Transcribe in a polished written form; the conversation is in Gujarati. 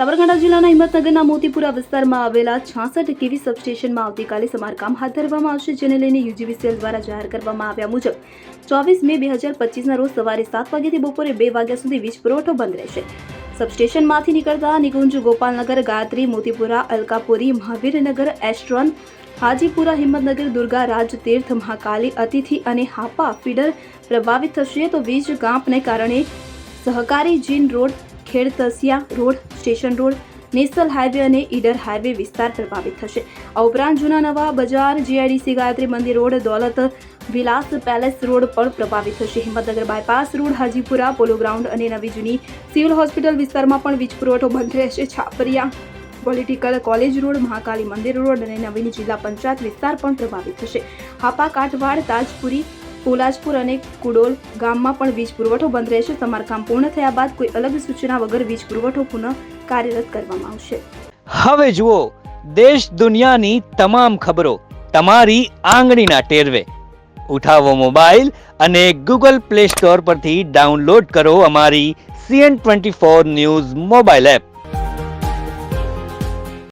સાબરકાંઠા જિલ્લાના હિંમતનગરના મોતીપુરા વિસ્તારમાં આવેલા 66 કેવી સબસ્ટેશનમાં આવતીકાલે સમારકામ હાથ ધરવામાં આવશે, જેને લઈને યુજીવીસીએલ દ્વારા જાહેર કરવામાં આવ્યા મુજબ 24 મે 2025ના રોજ સવારે 7 વાગ્યાથી બપોરે 2 વાગ્યા સુધી વીજ પુરવઠો બંધ રહેશે। સબસ્ટેશનમાંથી નીકળતા નિકુંજ, ગોપાલનગર, ગાયત્રી, મોતીપુરા, અલકાપુરી, મહાવીરનગર, એસ્ટ્રોન, હાજીપુરા, હિંમતનગર, દુર્ગા, રાજતીર્થ, મહાકાલી, અતિથિ અને હાપા ફીડર પ્રભાવિત થશે। તો વીજ કાપને કારણે સહકારી gin road, Khedtasiya road, station road, national highway અને ઈડર હાઈવે વિસ્તાર પ્રભાવિત થશે। આ ઉપરાંત જૂના નવા બજાર, GIDC, Gayatri Mandir road, Daulat Vilas palace road પણ પ્રભાવિત થશે। Himmatnagar bypass road, Hajipura, polo ground અને નવી જૂની સિવિલ હોસ્પિટલ વિસ્તારમાં પણ વીજ પુરવઠો બંધ રહેશે। છાપરિયા, પોલિટિકલ કોલેજ રોડ, મહાકાલી મંદિર રોડ અને નવીન જિલ્લા પંચાયત વિસ્તાર પણ પ્રભાવિત થશે। હાપા, કાઠવાડ, તાજપુરી, પોલાજપુર અને કુડોલ ગામમાં પણ વીજ પુરવઠો બંધ રહેશે। સમારકામ પૂર્ણ થયા બાદ કોઈ અલગ સૂચના વગર વીજ પુરવઠો પુનઃ કાર્યરત કરવામાં આવશે। હવે જુઓ દેશ દુનિયાની તમામ ખબરો તમારી આંગળીના ટેરવે। ઉઠાવો મોબાઈલ અને ગૂગલ પ્લે સ્ટોર પરથી ડાઉનલોડ કરો અમારી CN24 ન્યૂઝ મોબાઈલ એપ।